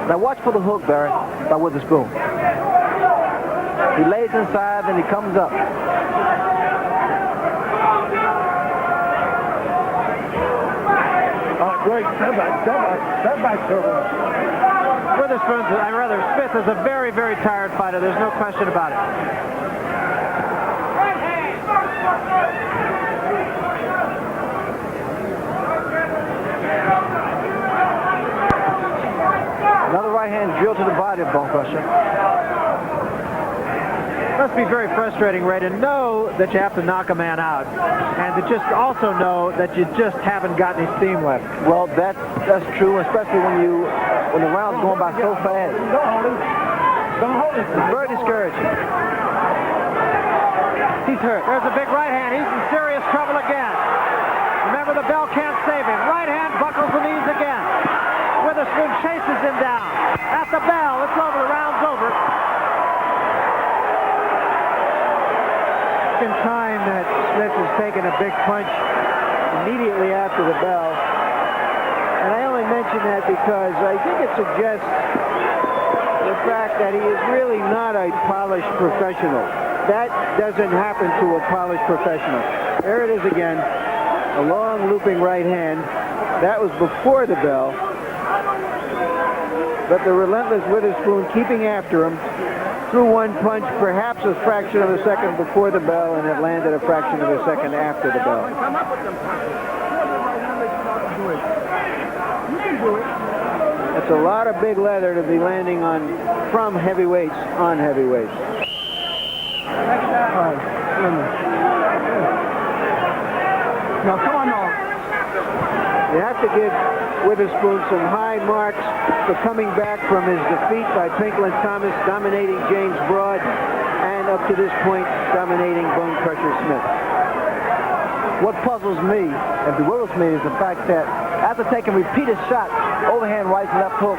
Now watch for the hook, Barry, by Witherspoon. He lays inside, then he comes up. Oh, great. Step back, Silver. Smith is a very, very tired fighter. There's no question about it. Another right hand drill to the body of Bonecrusher. Must be very frustrating, Ray, to know that you have to knock a man out, and to just also know that you just haven't got any steam left. Well, that's true, especially when the round's going by so fast. Don't hold it. It's very discouraging. He's hurt. There's a big right hand. He's in serious trouble again. Remember, the bell can't save him. Right hand buckles the knees again. Witherspoon chases him down. At the bell. It's over. The round's over. Second time that Smith has taken a big punch immediately after the bell. And I only mention that because I think it suggests the fact that he is really not a polished professional. That doesn't happen to a polished professional. There it is again. A long looping right hand. That was before the bell. But the relentless Witherspoon keeping after him. Threw one punch, perhaps a fraction of a second before the bell, and it landed a fraction of a second after the bell. That's a lot of big leather to be landing on from heavyweights on heavyweights. Now, come on now. You have to give Witherspoon some high marks for coming back from his defeat by Pinklin Thomas, dominating James Broad, and up to this point, dominating Bonecrusher Smith. What puzzles me and bewilders me is the fact that after taking repeated shots, overhand right and left hook,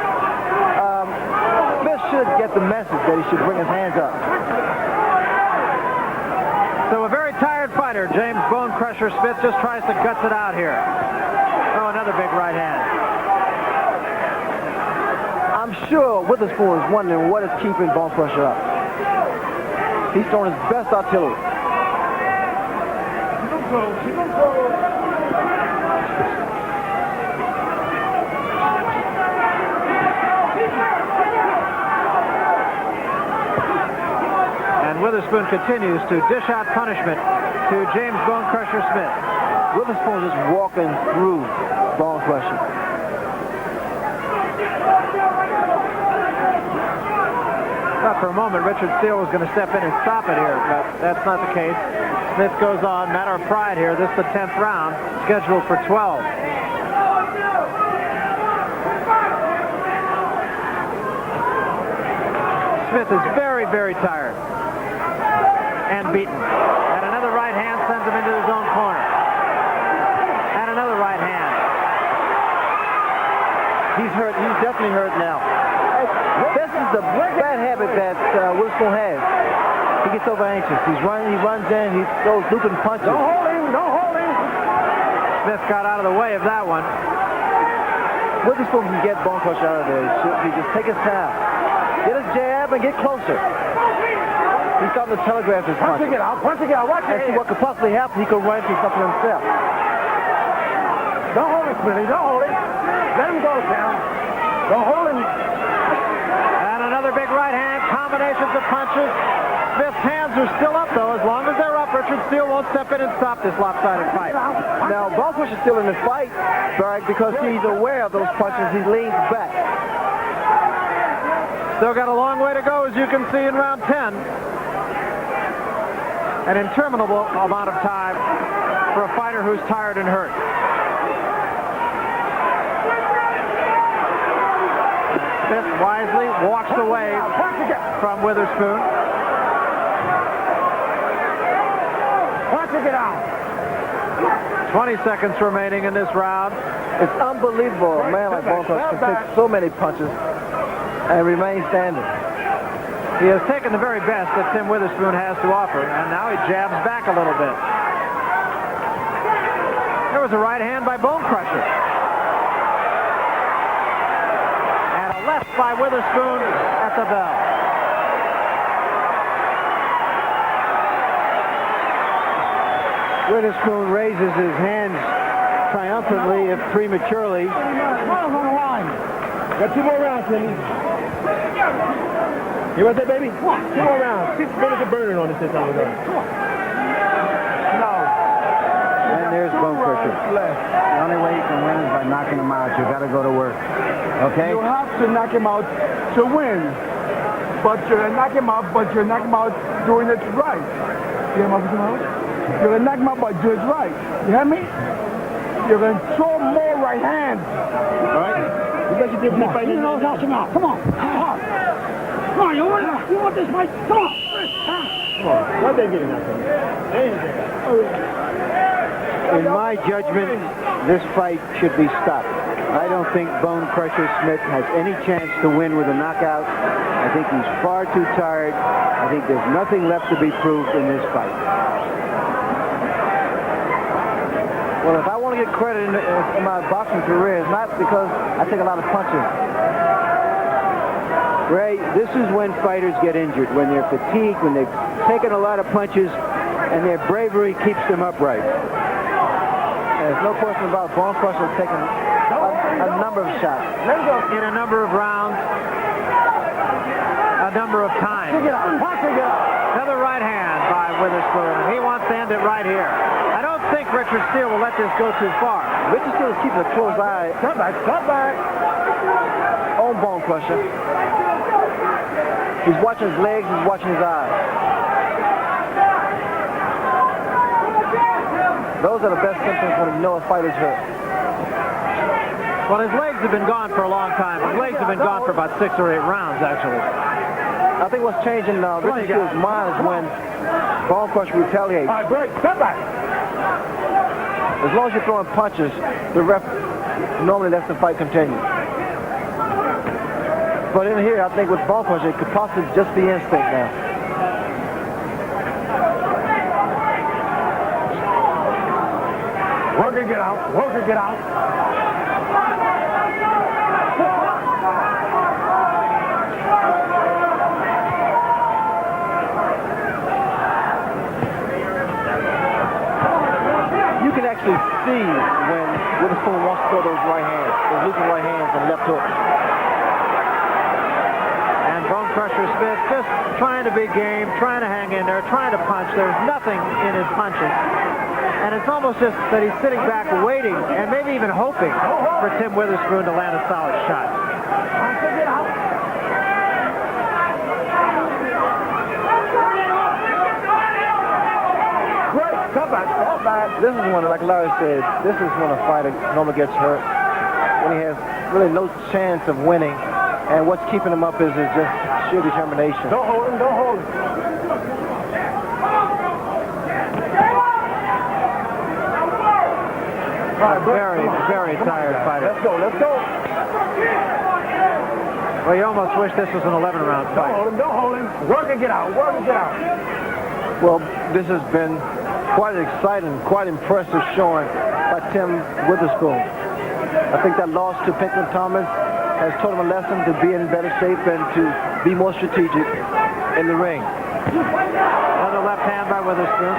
Smith should get the message that he should bring his hands up. So a very tired fighter, James Bonecrusher Smith, just tries to guts it out here. Oh, another big right hand. I'm sure Witherspoon is wondering what is keeping Bonecrusher up. He's throwing his best artillery. And Witherspoon continues to dish out punishment to James Bonecrusher Smith. Witherspoon is walking through Bonecrusher. Thought for a moment Richard Steele was going to step in and stop it here, but that's not the case. Smith goes on, matter of pride here. This is the 10th round, scheduled for 12. Smith is very, very tired and beaten. And another right hand sends him into his own corner. And another right hand. He's hurt. He's definitely hurt now. This is the bad habit that Witherspoon has. He gets over anxious. He runs in, he throws looping punches. Don't hold him, don't hold him. Smith got out of the way of that one. Witherspoon can get Bonecrusher out of there. He just take his time. Get his jab and get closer. He's starting to telegraph his punches. Punch it out, watch And see what could possibly happen. He could run into something himself. Don't hold him, Smitty, don't hold him. Let him go, Sam. Don't hold him. And another big right hand, combinations of punches. Smith's hands are still up, though. As long as they're up, Richard Steele won't step in and stop this lopsided fight. Now, Bonecrusher's still in this fight, Berg, because he's aware of those punches. He leans back. Still got a long way to go, as you can see in round 10. An interminable amount of time for a fighter who's tired and hurt. Smith wisely walks away from Witherspoon. Punch it out. 20 seconds remaining in this round. It's unbelievable. A man like Bonecrusher can take so many punches and remain standing. He has taken the very best that Tim Witherspoon has to offer, and now he jabs back a little bit. There was a right hand by Bonecrusher. And a left by Witherspoon at the bell. Witherspoon raises his hands triumphantly, if prematurely. Smiles on the line. Got 2 more rounds, Timmy. You want that, baby? 2 more rounds. 6 minutes of burning on this time we're done. No. And there's Bonecrusher. The only way you can win is by knocking him out. You got to go to work. Okay? You have to knock him out to win. But you're going to knock him out, doing it right. You hear me? You're going to knock him out by doing it right. You hear me? You're going to throw more right hands. All right? You bet you did Come on, knock him out. Come on. Come on, you want this fight? Come on. Come on. Let them get it out there. In my judgment, this fight should be stopped. I don't think Bonecrusher Smith has any chance to win with a knockout. I think he's far too tired. I think there's nothing left to be proved in this fight. Well, if I want to get credit in my boxing career, it's not because I take a lot of punches. Ray, this is when fighters get injured, when they're fatigued, when they've taken a lot of punches, and their bravery keeps them upright. There's no question about Bonecrusher taking a number of shots. In a number of rounds, a number of times. Another right hand by Witherspoon. He wants to end it right here. I don't think Richard Steele will let this go too far. Richard Steele is keeping a close eye. Step back. On Bonecrusher. He's watching his legs, he's watching his eyes. Those are the best symptoms when you know a fighter's hurt. Well, his legs have been gone for a long time. His legs have been gone for about 6 or 8 rounds, actually. I think what's changing now, Richard Steele's mind is when Bonecrusher retaliates. All right, break. Step back. As long as you're throwing punches, the ref normally lets the fight continue. But in here, I think with Bonecrusher, it could possibly just be instinct now. Work it, get out. You can actually see when Witherspoon wants to throw those right hands, those looping right hands and left hook. And Bonecrusher Smith just trying to be game, trying to hang in there, trying to punch. There's nothing in his punching. And it's almost just that he's sitting back waiting and maybe even hoping for Tim Witherspoon to land a solid shot. This is when, like Larry said, this is when a fighter normally gets hurt, when he has really no chance of winning, and what's keeping him up is just sheer determination. Don't hold him. Very, very tired fighter. Let's go. Well, you almost wish this was an 11-round fight. Don't hold him. Work and get out. Work and get out. Well, this has been quite exciting, quite impressive showing by Tim Witherspoon. I think that loss to Pinklon Thomas has taught him a lesson to be in better shape and to be more strategic in the ring. Another left hand by Witherspoon.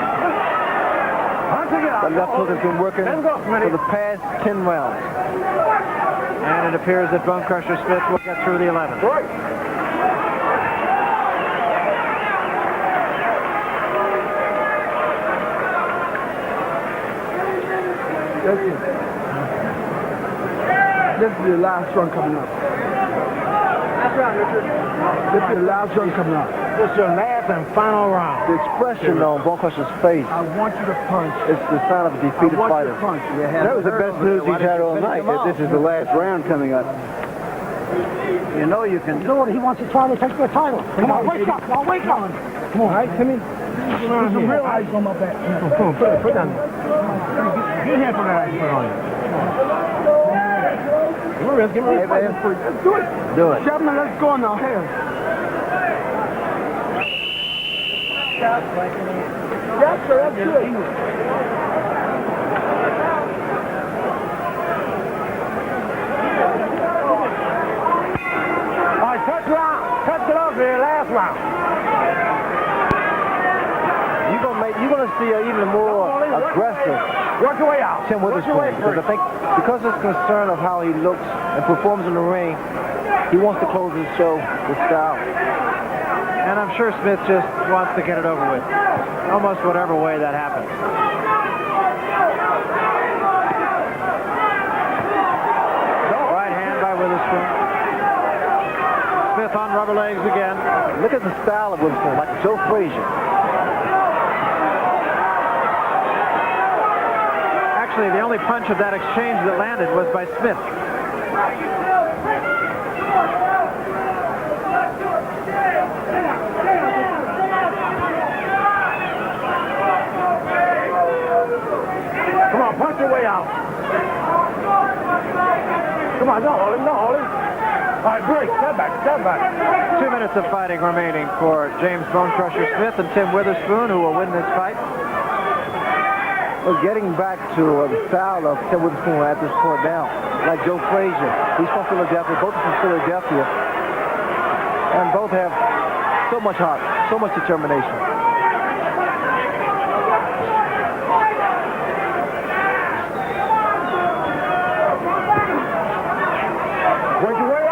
The left hook has been working for the past 10 rounds. And it appears that Bonecrusher Smith will get through the 11th. This is the last one coming up. That's right, Richard. This is the last one coming up. This is your last and final round. The expression on Bonecrusher's face I want you to punch. is the sign of a defeated I want fighter. you to punch. That was the best news he's had all night, that this is the last round coming up. You know you can do it. He wants to try to take the title. Come on, wake up. Now, wake up. Come on, all right, Timmy. There's some real ice on my back. Come on, put it down. Get here for that ice put on you. Give me a rest, give me a rest. Let's do it. Do it. Chapman, let's go now. Here. Yes, sir, that's good. All right, touch it off here, last round. You're gonna see an even more aggressive Work your way out. Tim Work your way Witherspoon, because I think because it's concern of how he looks and performs in the ring, he wants to close his show with style. And I'm sure Smith just wants to get it over with, almost whatever way that happens. Right hand by Witherspoon. Smith on rubber legs again. Look at the style of Witherspoon, like Joe Frazier. Actually, the only punch of that exchange that landed was by Smith. Come on, punch your way out. Come on, don't hold him, don't hold him. All right, break, step back, step back. 2 minutes of fighting remaining for James Bonecrusher Smith and Tim Witherspoon, who will win this fight. Well, getting back to the style of Tim Witherspoon at this point now, like Joe Frazier. He's from Philadelphia, both are from Philadelphia. And both have so much heart, so much determination.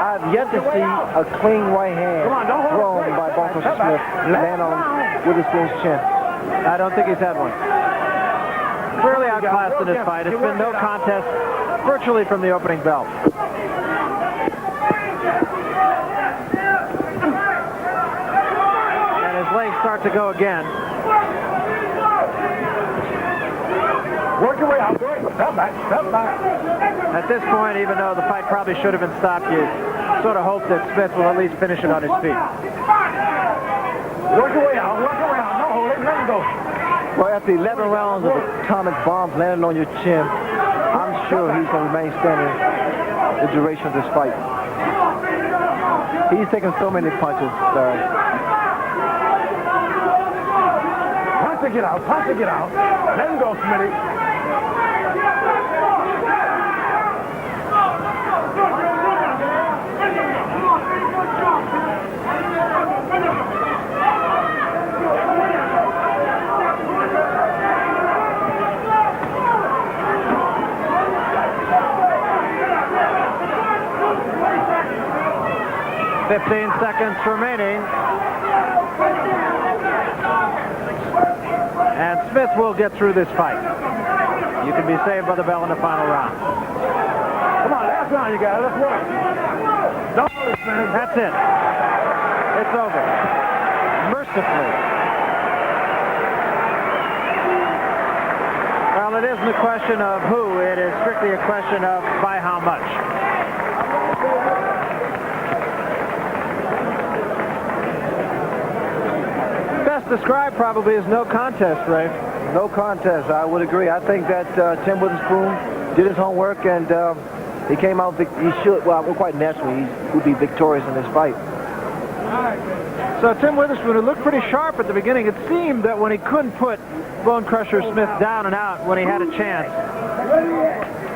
I've yet to see a clean right hand thrown by Bonecrusher Smith land on Witherspoon's chin. I don't think he's had one. Clearly outclassed in this fight. It's been no contest virtually from the opening bell. And his legs start to go again. Work your way out, break. Step back, step back. At this point, even though the fight probably should have been stopped, you sort of hope that Smith will at least finish it on his feet. Work your way out, work your way out. No, hold it, let him go. Well, after 11 rounds of atomic bombs landing on your chin, I'm sure he's going to remain standing the duration of this fight. He's taken so many punches, Larry. Punch to get out, punch to get out. Let him go, Smitty. 15 seconds remaining. And Smith will get through this fight. You can be saved by the bell in the final round. Come on, last round you got it. Let's work. Don't hold it, Smitty. That's it. It's over. Mercifully. Well, it isn't a question of who. It is strictly a question of by how much. Best described probably as no contest, Ray. No contest, I would agree. I think that Tim Witherspoon did his homework and He came out, quite naturally, he would be victorious in this fight. So Tim Witherspoon, who looked pretty sharp at the beginning, it seemed that when he couldn't put Bonecrusher Smith down and out when he had a chance,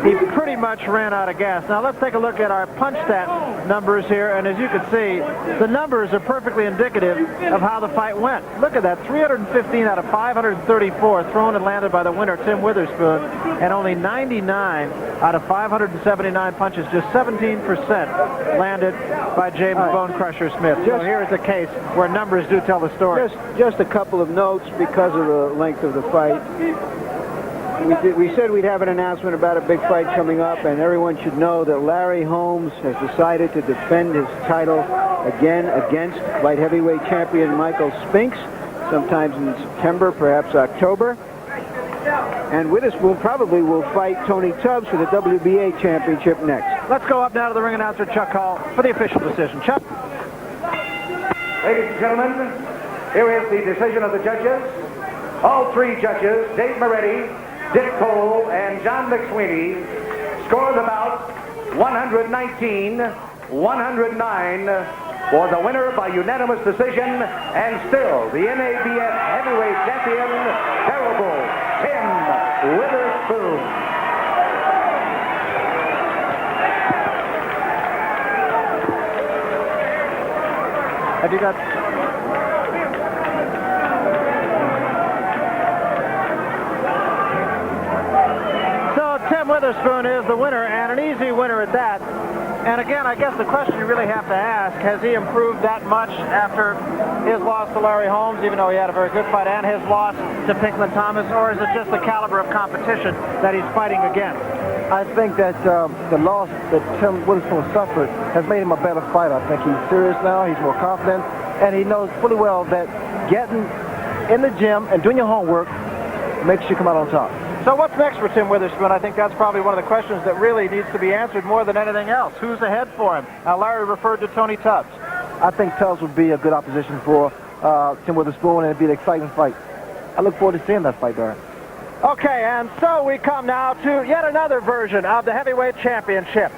he pretty much ran out of gas. Now let's take a look at our punch stat numbers here, and as you can see, the numbers are perfectly indicative of how the fight went. Look at that, 315 out of 534 thrown and landed by the winner, Tim Witherspoon, and only 99 out of 579 punches, just 17% landed by James Bonecrusher Smith. So here's a case where numbers do tell the story. Just a couple of notes because of the length of the fight. We said we'd have an announcement about a big fight coming up, and everyone should know that Larry Holmes has decided to defend his title again against light heavyweight champion Michael Spinks, sometimes in September, perhaps October. And Witherspoon probably will fight Tony Tubbs for the WBA championship next. Let's go up now to the ring announcer, Chuck Hall, for the official decision. Chuck? Ladies and gentlemen, here is the decision of the judges. All three judges, Dave Moretti, Dick Cole, and John McSweeney, scored the bout 119-109 for the winner by unanimous decision, and still the NABF heavyweight champion, terrible Tim Witherspoon. Have you got... Tim Witherspoon is the winner, and an easy winner at that. And again, I guess the question you really have to ask, has he improved that much after his loss to Larry Holmes, even though he had a very good fight, and his loss to Pinkman Thomas, or is it just the caliber of competition that he's fighting against? I think that the loss that Tim Witherspoon suffered has made him a better fighter. I think he's serious now, he's more confident, and he knows fully well that getting in the gym and doing your homework makes you come out on top. So what's next for Tim Witherspoon? I think that's probably one of the questions that really needs to be answered more than anything else. Who's ahead for him? Larry referred to Tony Tubbs. I think Tubbs would be a good opposition for Tim Witherspoon, and it'd be an exciting fight. I look forward to seeing that fight, Darren. Okay, and so we come now to yet another version of the heavyweight championship.